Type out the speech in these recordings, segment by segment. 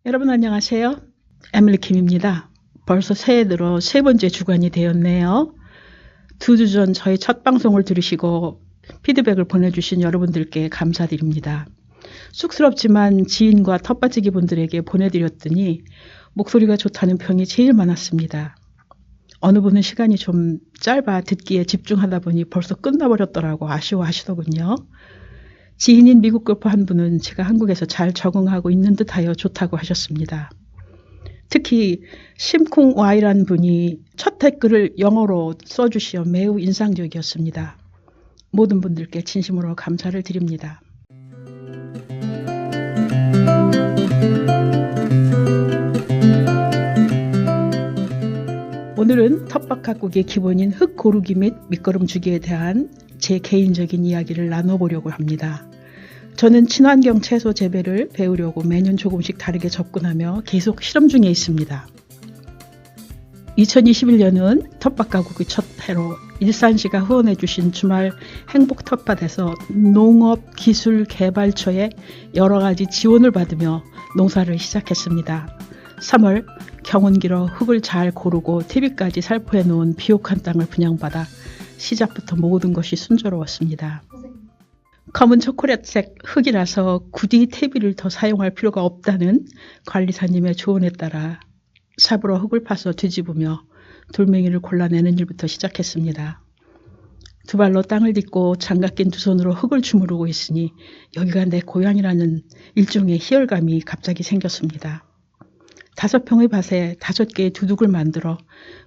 여러분 안녕하세요. 에밀리 킴입니다. 벌써 새해 들어 세 번째 주간이 되었네요. 2주 전 저희 첫 방송을 들으시고 피드백을 보내주신 여러분들께 감사드립니다. 쑥스럽지만 지인과 텃밭지기 분들에게 보내드렸더니 목소리가 좋다는 평이 제일 많았습니다. 어느 분은 시간이 좀 짧아 듣기에 집중하다 보니 벌써 끝나버렸더라고 아쉬워하시더군요. 지인인 미국 골프 한 분은 제가 한국에서 잘 적응하고 있는 듯하여 좋다고 하셨습니다. 특히 심쿵와이란 분이 첫 댓글을 영어로 써주시어 매우 인상적이었습니다. 모든 분들께 진심으로 감사를 드립니다. 오늘은 텃밭 가꾸기의 기본인 흙 고르기 및 밑거름 주기에 대한 제 개인적인 이야기를 나눠보려고 합니다. 저는 친환경 채소 재배를 배우려고 매년 조금씩 다르게 접근하며 계속 실험 중에 있습니다. 2021년은 텃밭 가꾸기 첫 해로 일산시가 후원해 주신 주말 행복 텃밭에서 농업기술개발처의 여러 가지 지원을 받으며 농사를 시작했습니다. 3월 경운기로 흙을 잘 고르고 퇴비까지 살포해 놓은 비옥한 땅을 분양받아 시작부터 모든 것이 순조로웠습니다. 검은 초콜릿색 흙이라서 굳이 퇴비를 더 사용할 필요가 없다는 관리사님의 조언에 따라 삽으로 흙을 파서 뒤집으며 돌멩이를 골라내는 일부터 시작했습니다. 두 발로 땅을 딛고 장갑 낀 두 손으로 흙을 주무르고 있으니 여기가 내 고향이라는 일종의 희열감이 갑자기 생겼습니다. 5평의 밭에 5개의 두둑을 만들어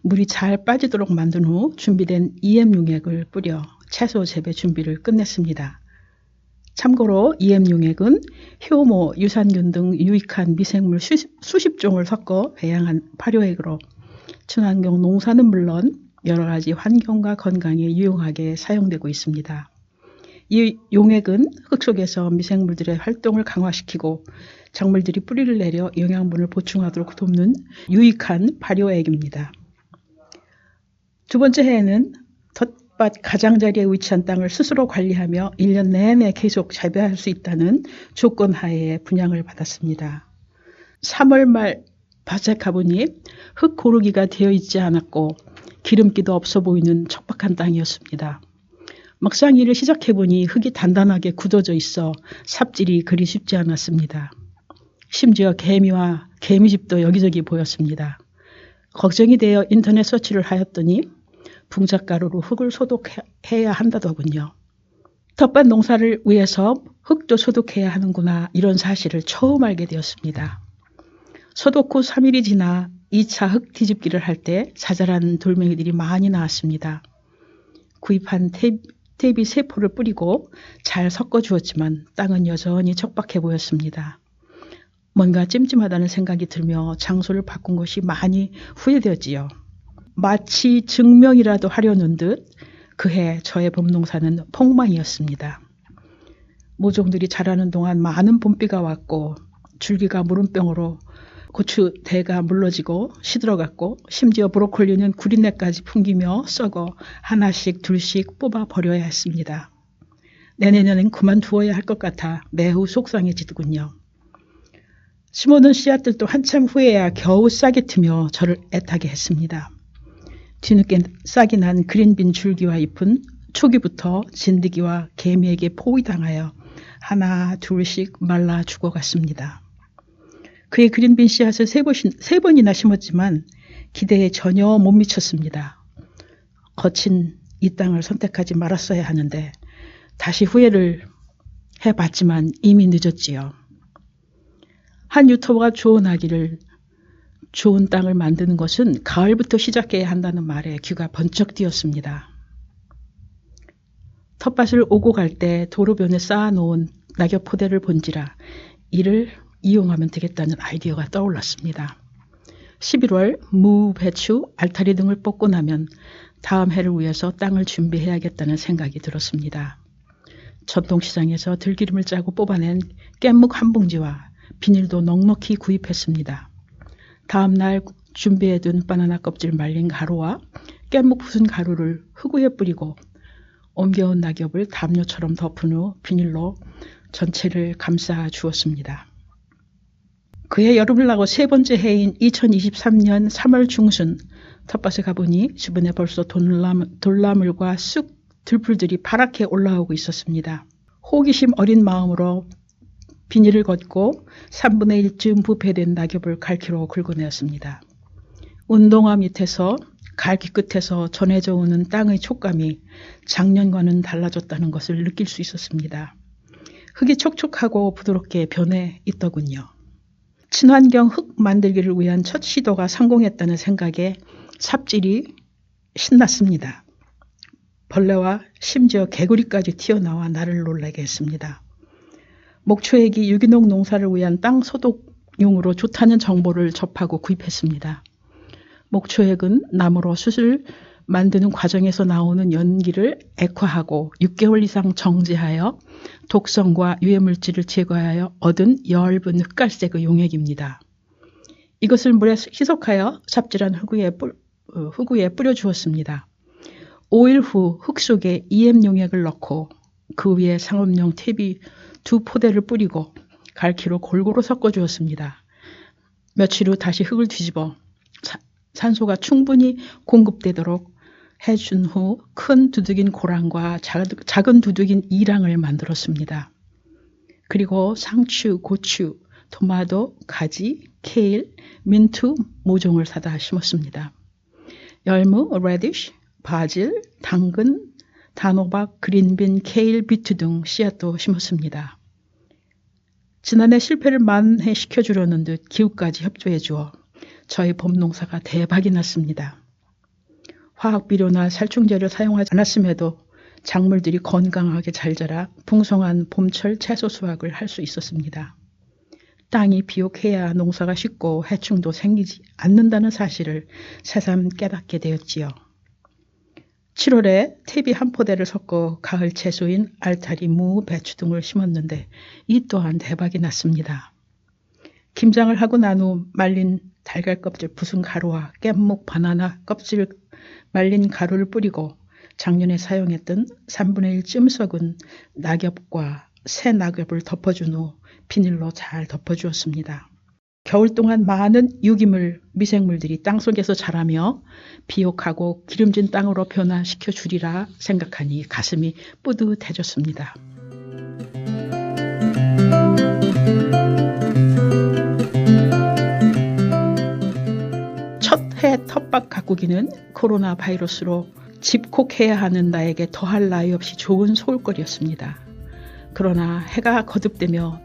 물이 잘 빠지도록 만든 후 준비된 EM 용액을 뿌려 채소 재배 준비를 끝냈습니다. 참고로 EM 용액은 효모, 유산균 등 유익한 미생물 수십 종을 섞어 배양한 발효액으로 친환경 농사는 물론 여러 가지 환경과 건강에 유용하게 사용되고 있습니다. 이 용액은 흙 속에서 미생물들의 활동을 강화시키고 작물들이 뿌리를 내려 영양분을 보충하도록 돕는 유익한 발효액입니다. 두 번째 해에는 텃밭 가장자리에 위치한 땅을 스스로 관리하며 1년 내내 계속 재배할 수 있다는 조건 하에 분양을 받았습니다. 3월 말 밭에 가보니 흙 고르기가 되어 있지 않았고 기름기도 없어 보이는 척박한 땅이었습니다. 막상 일을 시작해보니 흙이 단단하게 굳어져 있어 삽질이 그리 쉽지 않았습니다. 심지어 개미와 개미집도 여기저기 보였습니다. 걱정이 되어 인터넷 서치를 하였더니 붕잣가루로 흙을 소독해야 한다더군요. 텃밭 농사를 위해서 흙도 소독해야 하는구나 이런 사실을 처음 알게 되었습니다. 소독 후 3일이 지나 2차 흙 뒤집기를 할 때 자잘한 돌멩이들이 많이 나왔습니다. 구입한 퇴비 세포를 뿌리고 잘 섞어주었지만 땅은 여전히 척박해 보였습니다. 뭔가 찜찜하다는 생각이 들며 장소를 바꾼 것이 많이 후회되었지요. 마치 증명이라도 하려는 듯 그해 저의 봄농사는 폭망이었습니다. 모종들이 자라는 동안 많은 봄비가 왔고 줄기가 무름병으로 고추대가 물러지고 시들어갔고 심지어 브로콜리는 구린내까지 풍기며 썩어 하나씩 둘씩 뽑아 버려야 했습니다. 내년에는 그만두어야 할 것 같아 매우 속상해지더군요. 심어둔 씨앗들도 한참 후에야 겨우 싹이 트며 저를 애타게 했습니다. 뒤늦게 싹이 난 그린빈 줄기와 잎은 초기부터 진드기와 개미에게 포위당하여 하나 둘씩 말라 죽어갔습니다. 그의 그린빈 씨앗을 세 번이나 심었지만 기대에 전혀 못 미쳤습니다. 거친 이 땅을 선택하지 말았어야 하는데 다시 후회를 해봤지만 이미 늦었지요. 한 유튜버가 조언하기를 좋은 땅을 만드는 것은 가을부터 시작해야 한다는 말에 귀가 번쩍 뛰었습니다. 텃밭을 오고 갈 때 도로변에 쌓아놓은 낙엽 포대를 본지라 이를 이용하면 되겠다는 아이디어가 떠올랐습니다. 11월 무, 배추, 알타리 등을 뽑고 나면 다음 해를 위해서 땅을 준비해야겠다는 생각이 들었습니다. 전통시장에서 들기름을 짜고 뽑아낸 깻묵 한 봉지와 비닐도 넉넉히 구입했습니다. 다음 날 준비해둔 바나나 껍질 말린 가루와 깻묵 부순 가루를 흙 위에 뿌리고 옮겨온 낙엽을 담요처럼 덮은 후 비닐로 전체를 감싸 주었습니다. 그해 여름을 나고 세 번째 해인 2023년 3월 중순 텃밭에 가보니 주변에 벌써 돌나물과 쑥 들풀들이 파랗게 올라오고 있었습니다. 호기심 어린 마음으로 비닐을 걷고 3분의 1쯤 부패된 낙엽을 갈퀴로 긁어내었습니다. 운동화 밑에서 갈퀴 끝에서 전해져 오는 땅의 촉감이 작년과는 달라졌다는 것을 느낄 수 있었습니다. 흙이 촉촉하고 부드럽게 변해 있더군요. 친환경 흙 만들기를 위한 첫 시도가 성공했다는 생각에 삽질이 신났습니다. 벌레와 심지어 개구리까지 튀어나와 나를 놀라게 했습니다. 목초액이 유기농 농사를 위한 땅 소독용으로 좋다는 정보를 접하고 구입했습니다. 목초액은 나무로 숯을 만드는 과정에서 나오는 연기를 액화하고 6개월 이상 정제하여 독성과 유해물질을 제거하여 얻은 엷은 흑갈색의 용액입니다. 이것을 물에 희석하여 삽질한 흙위에 뿌려주었습니다. 5일 후 흙 속에 EM 용액을 넣고 그 위에 상업용 탭이 2포대를 뿌리고 갈퀴로 골고루 섞어주었습니다. 며칠 후 다시 흙을 뒤집어 산소가 충분히 공급되도록 해준 후 큰 두둑인 고랑과 작은 두둑인 이랑을 만들었습니다. 그리고 상추, 고추, 토마토, 가지, 케일, 민트 모종을 사다 심었습니다. 열무, 레디쉬, 바질, 당근, 단호박, 그린빈, 케일, 비트 등 씨앗도 심었습니다. 지난해 실패를 만회시켜주려는 듯 기후까지 협조해 주어 저희 봄농사가 대박이 났습니다. 화학비료나 살충제를 사용하지 않았음에도 작물들이 건강하게 잘 자라 풍성한 봄철 채소 수확을 할 수 있었습니다. 땅이 비옥해야 농사가 쉽고 해충도 생기지 않는다는 사실을 새삼 깨닫게 되었지요. 7월에 탭이 한 포대를 섞어 가을 채소인 알타리, 무, 배추 등을 심었는데 이 또한 대박이 났습니다. 김장을 하고 난 후 말린 달걀 껍질 부순 가루와 깻목, 바나나 껍질 말린 가루를 뿌리고 작년에 사용했던 3분의 1쯤 썩은 낙엽과 새 낙엽을 덮어준 후 비닐로 잘 덮어주었습니다. 겨울 동안 많은 유기물, 미생물들이 땅속에서 자라며 비옥하고 기름진 땅으로 변화시켜 주리라 생각하니 가슴이 뿌듯해졌습니다. 첫 해 텃밭 가꾸기는 코로나 바이러스로 집콕해야 하는 나에게 더할 나위 없이 좋은 소울거리였습니다. 그러나 해가 거듭되며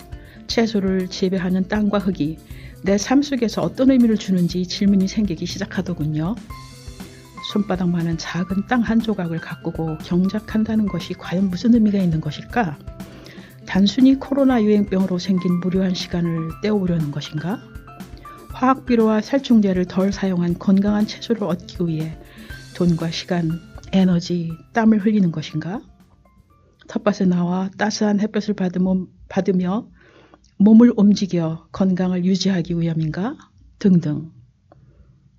채소를 재배하는 땅과 흙이 내 삶 속에서 어떤 의미를 주는지 질문이 생기기 시작하더군요. 손바닥만한 작은 땅 한 조각을 가꾸고 경작한다는 것이 과연 무슨 의미가 있는 것일까? 단순히 코로나 유행병으로 생긴 무료한 시간을 때우려는 것인가? 화학비료와 살충제를 덜 사용한 건강한 채소를 얻기 위해 돈과 시간, 에너지, 땀을 흘리는 것인가? 텃밭에 나와 따스한 햇볕을 받으며 몸을 움직여 건강을 유지하기 위함인가? 등등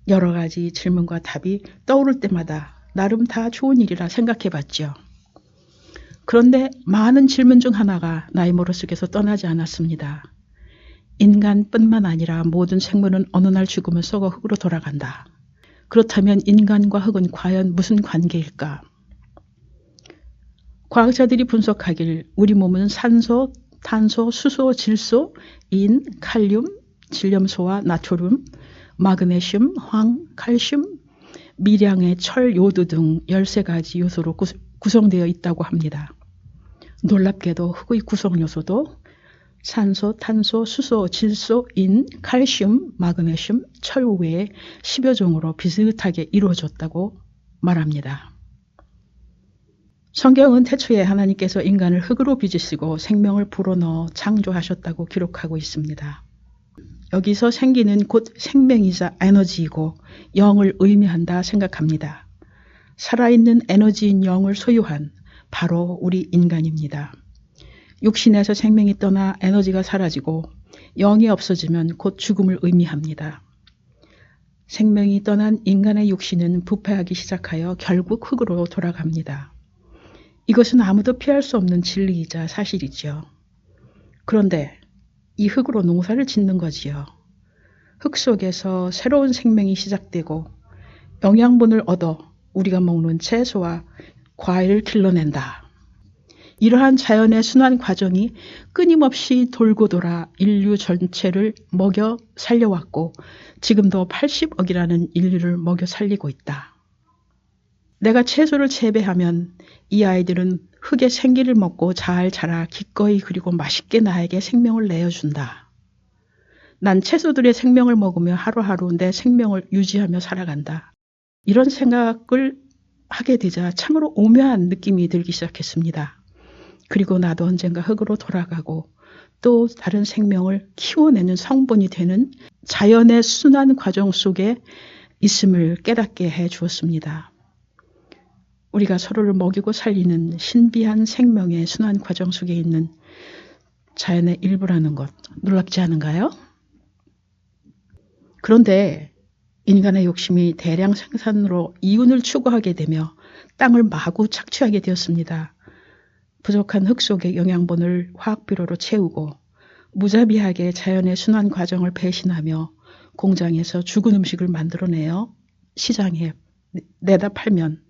여러 가지 질문과 답이 떠오를 때마다 나름 다 좋은 일이라 생각해봤죠. 그런데 많은 질문 중 하나가 나의 머릿속에서 떠나지 않았습니다. 인간뿐만 아니라 모든 생물은 어느 날 죽으면 썩어 흙으로 돌아간다. 그렇다면 인간과 흙은 과연 무슨 관계일까? 과학자들이 분석하길 우리 몸은 산소, 탄소, 수소, 질소, 인, 칼륨, 질염소와 나트륨, 마그네슘, 황, 칼슘, 미량의 철, 요드 등 13가지 요소로 구성되어 있다고 합니다. 놀랍게도 흙의 구성 요소도 산소, 탄소, 수소, 질소, 인, 칼슘, 마그네슘, 철 외에 10여 종으로 비슷하게 이루어졌다고 말합니다. 성경은 태초에 하나님께서 인간을 흙으로 빚으시고 생명을 불어넣어 창조하셨다고 기록하고 있습니다. 여기서 생기는 곧 생명이자 에너지이고 영을 의미한다 생각합니다. 살아있는 에너지인 영을 소유한 바로 우리 인간입니다. 육신에서 생명이 떠나 에너지가 사라지고 영이 없어지면 곧 죽음을 의미합니다. 생명이 떠난 인간의 육신은 부패하기 시작하여 결국 흙으로 돌아갑니다. 이것은 아무도 피할 수 없는 진리이자 사실이지요. 그런데 이 흙으로 농사를 짓는 거지요. 흙 속에서 새로운 생명이 시작되고 영양분을 얻어 우리가 먹는 채소와 과일을 길러낸다. 이러한 자연의 순환 과정이 끊임없이 돌고 돌아 인류 전체를 먹여 살려왔고 지금도 80억이라는 인류를 먹여 살리고 있다. 내가 채소를 재배하면 이 아이들은 흙의 생기를 먹고 잘 자라 기꺼이 그리고 맛있게 나에게 생명을 내어준다. 난 채소들의 생명을 먹으며 하루하루 내 생명을 유지하며 살아간다. 이런 생각을 하게 되자 참으로 오묘한 느낌이 들기 시작했습니다. 그리고 나도 언젠가 흙으로 돌아가고 또 다른 생명을 키워내는 성분이 되는 자연의 순환 과정 속에 있음을 깨닫게 해 주었습니다. 우리가 서로를 먹이고 살리는 신비한 생명의 순환 과정 속에 있는 자연의 일부라는 것 놀랍지 않은가요? 그런데 인간의 욕심이 대량 생산으로 이윤을 추구하게 되며 땅을 마구 착취하게 되었습니다. 부족한 흙 속의 영양분을 화학비료로 채우고 무자비하게 자연의 순환 과정을 배신하며 공장에서 죽은 음식을 만들어내어 시장에 내다 팔면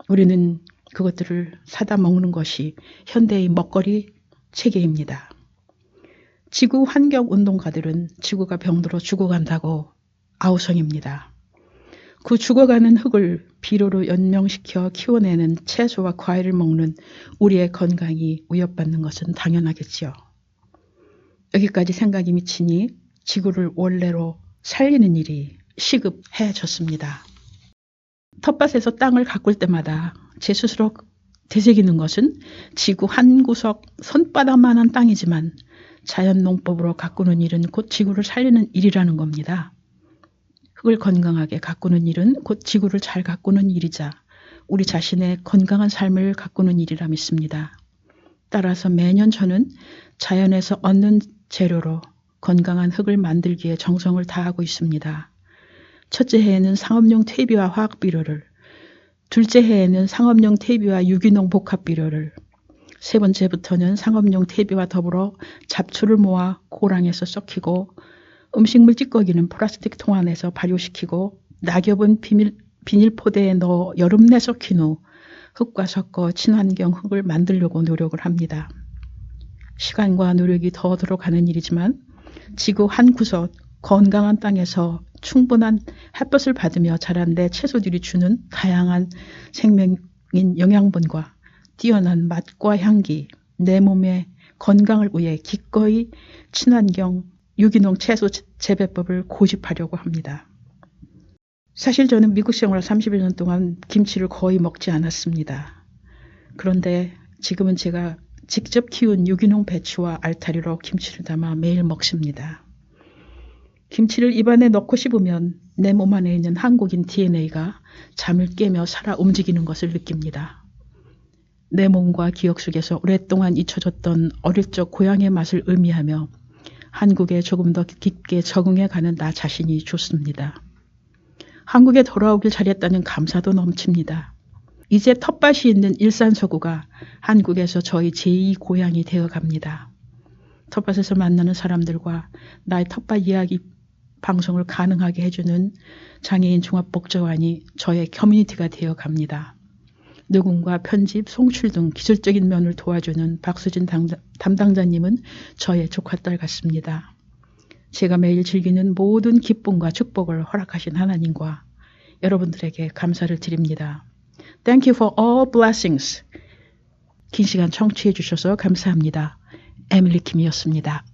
우리는 그것들을 사다 먹는 것이 현대의 먹거리 체계입니다. 지구 환경운동가들은 지구가 병들어 죽어간다고 아우성입니다. 그 죽어가는 흙을 비료로 연명시켜 키워내는 채소와 과일을 먹는 우리의 건강이 위협받는 것은 당연하겠지요. 여기까지 생각이 미치니 지구를 원래로 살리는 일이 시급해졌습니다. 텃밭에서 땅을 가꿀 때마다 제 스스로 되새기는 것은 지구 한 구석 손바닥만한 땅이지만 자연농법으로 가꾸는 일은 곧 지구를 살리는 일이라는 겁니다. 흙을 건강하게 가꾸는 일은 곧 지구를 잘 가꾸는 일이자 우리 자신의 건강한 삶을 가꾸는 일이라 믿습니다. 따라서 매년 저는 자연에서 얻는 재료로 건강한 흙을 만들기에 정성을 다하고 있습니다. 첫째 해에는 상업용 퇴비와 화학비료를, 둘째 해에는 상업용 퇴비와 유기농 복합비료를, 세 번째부터는 상업용 퇴비와 더불어 잡초를 모아 고랑에서 썩히고 음식물 찌꺼기는 플라스틱 통 안에서 발효시키고 낙엽은 비닐포대에 넣어 여름 내 썩힌 후 흙과 섞어 친환경 흙을 만들려고 노력을 합니다. 시간과 노력이 더 들어가는 일이지만 지구 한 구석 건강한 땅에서 충분한 햇볕을 받으며 자란 내 채소들이 주는 다양한 생명인 영양분과 뛰어난 맛과 향기, 내 몸의 건강을 위해 기꺼이 친환경 유기농 채소 재배법을 고집하려고 합니다. 사실 저는 미국 생활 31년 동안 김치를 거의 먹지 않았습니다. 그런데 지금은 제가 직접 키운 유기농 배추와 알타리로 김치를 담아 매일 먹습니다. 김치를 입안에 넣고 씹으면 내 몸 안에 있는 한국인 DNA가 잠을 깨며 살아 움직이는 것을 느낍니다. 내 몸과 기억 속에서 오랫동안 잊혀졌던 어릴 적 고향의 맛을 의미하며 한국에 조금 더 깊게 적응해 가는 나 자신이 좋습니다. 한국에 돌아오길 잘했다는 감사도 넘칩니다. 이제 텃밭이 있는 일산 서구가 한국에서 저희 제2 고향이 되어갑니다. 텃밭에서 만나는 사람들과 나의 텃밭 이야기 방송을 가능하게 해주는 장애인 종합복지관이 저의 커뮤니티가 되어갑니다. 녹음과 편집, 송출 등 기술적인 면을 도와주는 박수진 담당자님은 저의 조카딸 같습니다. 제가 매일 즐기는 모든 기쁨과 축복을 허락하신 하나님과 여러분들에게 감사를 드립니다. Thank you for all blessings. 긴 시간 청취해 주셔서 감사합니다. 에밀리 킴이었습니다.